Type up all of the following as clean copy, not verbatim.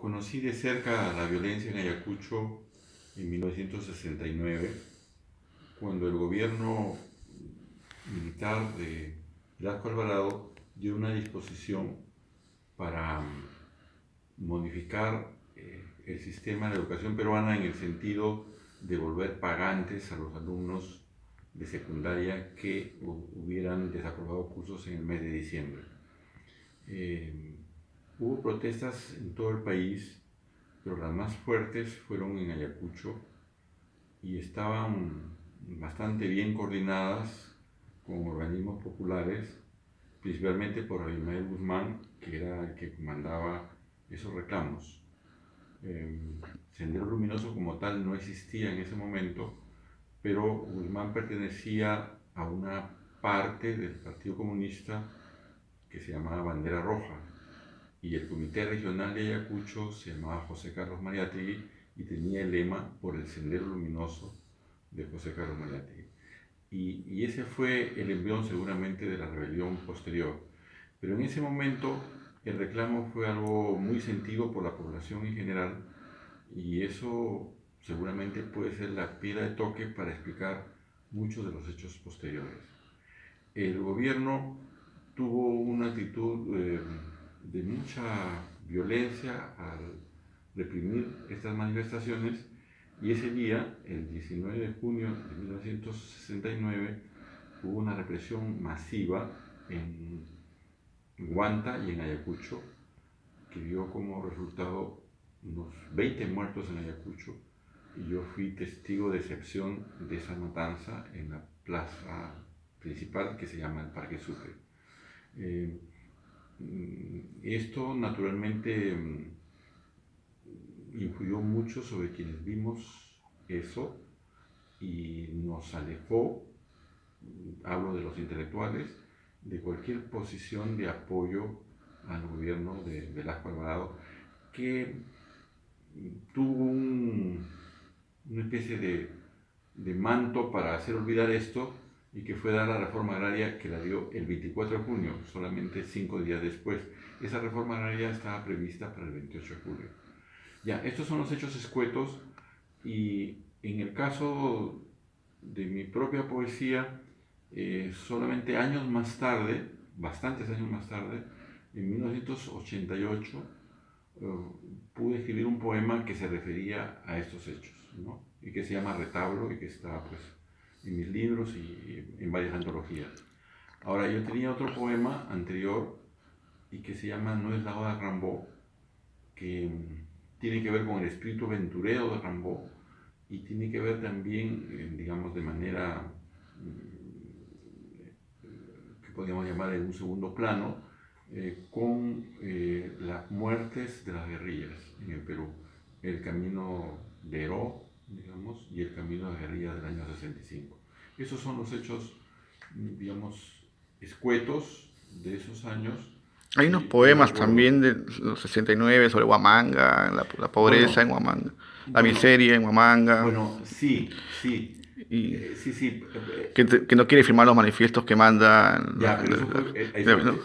Conocí de cerca la violencia en Ayacucho en 1969, cuando el gobierno militar de Blasco Alvarado dio una disposición para modificar el sistema de educación peruana en el sentido de volver pagantes a los alumnos de secundaria que hubieran desaprobado cursos en el mes de diciembre. Hubo protestas en todo el país, pero las más fuertes fueron en Ayacucho y estaban bastante bien coordinadas con organismos populares, principalmente por Abimael Guzmán, que era el que comandaba esos reclamos. Sendero Luminoso como tal no existía en ese momento, pero Guzmán pertenecía a una parte del Partido Comunista que se llamaba Bandera Roja, y el Comité Regional de Ayacucho se llamaba José Carlos Mariátegui y tenía el lema por el Sendero Luminoso de José Carlos Mariátegui. Y ese fue el embrión seguramente de la rebelión posterior. Pero en ese momento el reclamo fue algo muy sentido por la población en general, y eso seguramente puede ser la piedra de toque para explicar muchos de los hechos posteriores. El gobierno tuvo una actitud de mucha violencia al reprimir estas manifestaciones, y ese día, el 19 de junio de 1969, hubo una represión masiva en Huanta y en Ayacucho, que dio como resultado unos 20 muertos en Ayacucho, y yo fui testigo de excepción de esa matanza en la plaza principal que se llama el Parque Sucre. Esto naturalmente influyó mucho sobre quienes vimos eso y nos alejó, hablo de los intelectuales, de cualquier posición de apoyo al gobierno de Velasco Alvarado, que tuvo una especie de manto para hacer olvidar esto, y que fue dar la reforma agraria, que la dio el 24 de junio, solamente 5 días después. Esa reforma agraria estaba prevista para el 28 de julio. Ya, estos son los hechos escuetos, y en el caso de mi propia poesía, solamente años más tarde, bastantes años más tarde, en 1988, pude escribir un poema que se refería a estos hechos, ¿no? Y que se llama Retablo, y que está pues en mis libros y en varias antologías. Ahora, yo tenía otro poema anterior y que se llama No es la Oda de Rimbaud, que tiene que ver con el espíritu aventurero de Rimbaud, y tiene que ver también, digamos, de manera que podríamos llamar en un segundo plano, con las muertes de las guerrillas en el Perú, el camino de Heró, digamos, y el camino de la guerrilla del año 65. Esos son los hechos, digamos, escuetos de esos años. Hay unos Que yo poemas recuerdo. también de los 69 sobre Huamanga, la pobreza Bueno, en Huamanga, la bueno, miseria en Huamanga, bueno, sí, sí, y sí, sí. que no quiere firmar los manifiestos que mandan Ya, pero eso fue, ¿no?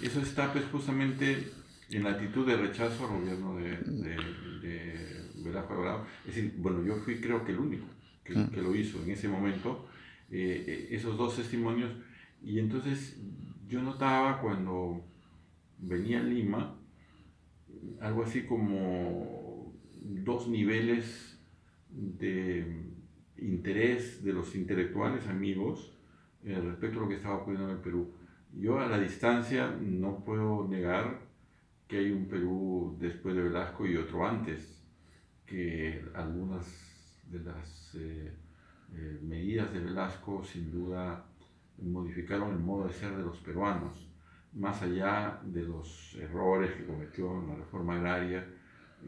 eso está pues justamente en la actitud de rechazo al gobierno de Velasco Alvarado. Es decir, bueno, yo fui creo que el único que lo hizo en ese momento, esos dos testimonios, y entonces yo notaba cuando venía a Lima algo así como dos niveles de interés de los intelectuales amigos respecto a lo que estaba ocurriendo en el Perú. Yo a la distancia no puedo negar que hay un Perú después de Velasco y otro antes, que algunas de las medidas de Velasco sin duda modificaron el modo de ser de los peruanos, más allá de los errores que cometió en la reforma agraria,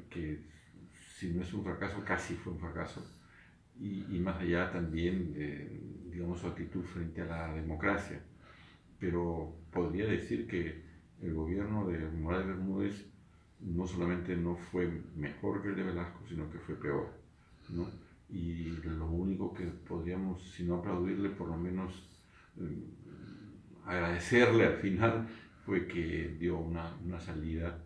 que si no es un fracaso, casi fue un fracaso, y más allá también de, digamos, su actitud frente a la democracia. Pero podría decir que el gobierno de Morales Bermúdez no solamente no fue mejor que el de Velasco, sino que fue peor, ¿no? Y lo único que podríamos, si no aplaudirle, por lo menos agradecerle al final, fue que dio una salida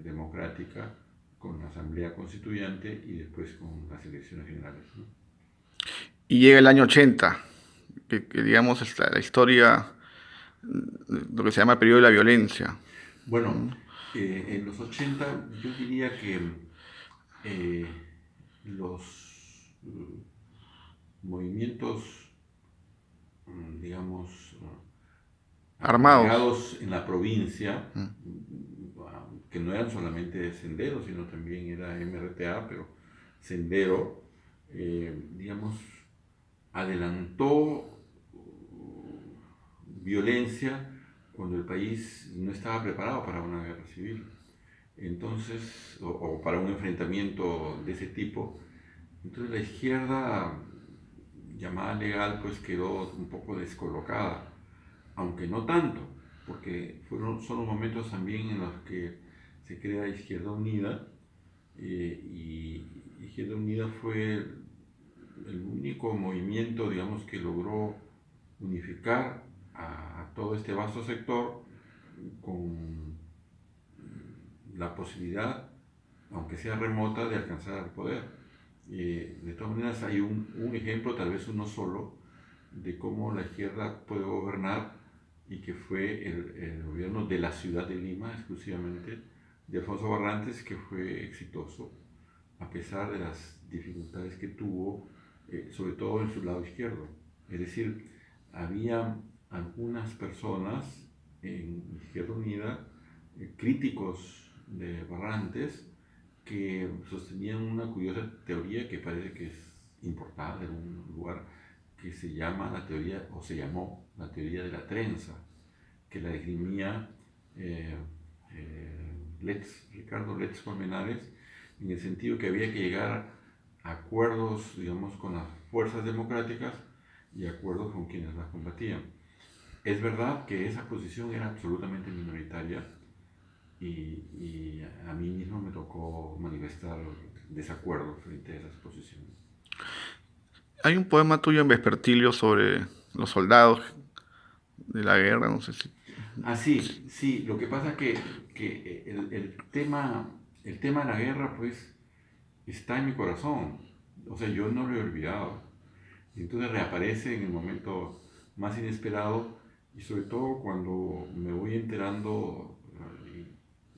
democrática con la Asamblea Constituyente y después con las elecciones generales, ¿no? Y llega el año 80, que digamos es la historia, lo que se llama el periodo de la violencia. Bueno, en los 80 yo diría que eh, los movimientos, digamos, Armados. arraigados en la provincia, que no eran solamente Sendero, sino también era MRTA, pero Sendero, digamos, adelantó violencia cuando el país no estaba preparado para una guerra civil. Entonces, o para un enfrentamiento de ese tipo. Entonces la izquierda, llamada legal, pues quedó un poco descolocada, aunque no tanto, porque son los momentos también en los que se crea Izquierda Unida, y Izquierda Unida fue el único movimiento, digamos, que logró unificar a todo este vasto sector con la posibilidad, aunque sea remota, de alcanzar el poder. De todas maneras, hay un ejemplo, tal vez uno solo, de cómo la izquierda puede gobernar, y que fue el gobierno de la ciudad de Lima exclusivamente, de Alfonso Barrantes, que fue exitoso a pesar de las dificultades que tuvo, sobre todo en su lado izquierdo. Es decir, había algunas personas en Izquierda Unida, críticos de Barrantes, que sostenían una curiosa teoría que parece que es importada de un lugar, que se llama la teoría, o se llamó la teoría de la trenza, que la esgrimía Ricardo Letts Colmenares, en el sentido que había que llegar a acuerdos, digamos, con las fuerzas democráticas y acuerdos con quienes las combatían. Es verdad que esa posición era absolutamente minoritaria, y a mí mismo me tocó manifestar desacuerdo frente a esas posiciones. Hay un poema tuyo en Vespertilio sobre los soldados de la guerra, no sé si... Ah, sí, sí, lo que pasa es que el tema de la guerra, pues, está en mi corazón. O sea, yo no lo he olvidado. Y entonces reaparece en el momento más inesperado, y sobre todo cuando me voy enterando,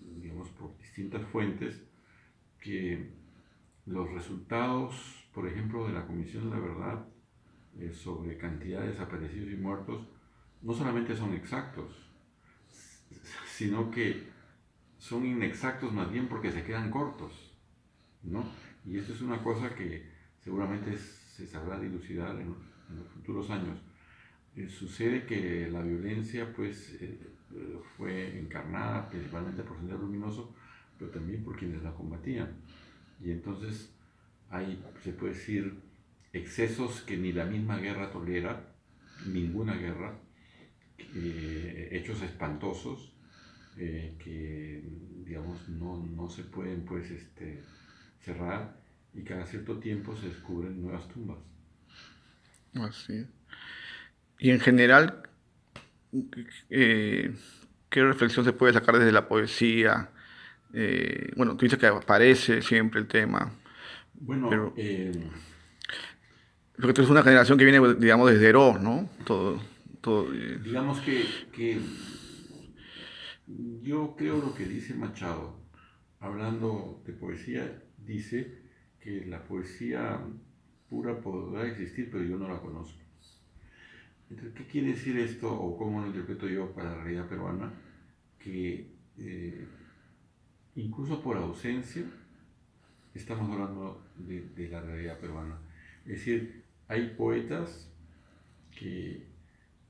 digamos, por distintas fuentes, que los resultados, por ejemplo, de la Comisión de la Verdad, sobre cantidad de desaparecidos y muertos, no solamente son exactos, sino que son inexactos más bien porque se quedan cortos, ¿no? Y esto es una cosa que seguramente se sabrá dilucidar en los futuros años. Sucede que la violencia, pues, fue encarnada principalmente por Sendero Luminoso, pero también por quienes la combatían. Y entonces hay, se puede decir, excesos que ni la misma guerra tolera, ninguna guerra, hechos espantosos, que, digamos, no se pueden, pues, cerrar, y cada cierto tiempo se descubren nuevas tumbas. Así. Y en general, eh, ¿qué reflexión se puede sacar desde la poesía? Bueno, tú dices que aparece siempre el tema, Bueno, pero porque tú eres una generación que viene, digamos, desde Eros, ¿no? Todo, digamos que yo creo lo que dice Machado, hablando de poesía, dice que la poesía pura podrá existir, pero yo no la conozco. Entonces, ¿qué quiere decir esto, o cómo lo interpreto yo para la realidad peruana? Que incluso por ausencia estamos hablando de la realidad peruana. Es decir, hay poetas que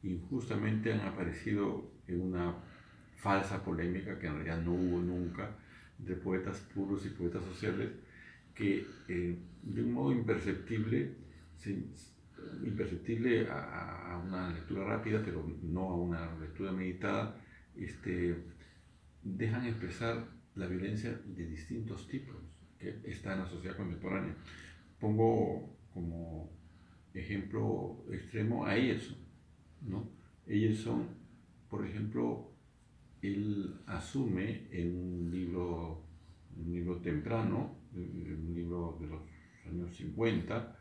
injustamente han aparecido en una falsa polémica que en realidad no hubo nunca, entre poetas puros y poetas sociales, que de un modo imperceptible, imperceptible a una lectura rápida, pero no a una lectura meditada, dejan expresar la violencia de distintos tipos que está en la sociedad contemporánea. Pongo como ejemplo extremo a Emerson, ¿no? Ellos son, por ejemplo, él asume en un libro temprano, un libro de los años 50,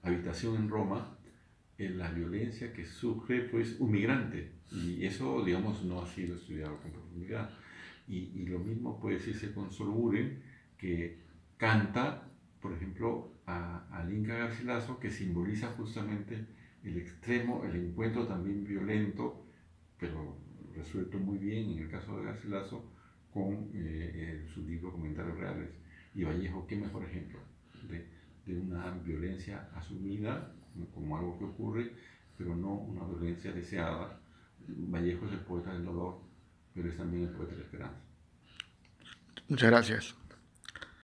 Habitación en Roma, en la violencia que sufre pues un migrante, y eso digamos no ha sido estudiado con profundidad. Y lo mismo puede decirse con Solguren, que canta por ejemplo al Inca Garcilaso, que simboliza justamente el extremo, el encuentro también violento, pero resuelto muy bien en el caso de Garcilaso con su libro Comentarios Reales. Y Vallejo, qué mejor ejemplo de una violencia asumida como algo que ocurre, pero no una violencia deseada. Vallejo es el poeta del dolor, pero es también el poeta de la esperanza. Muchas gracias.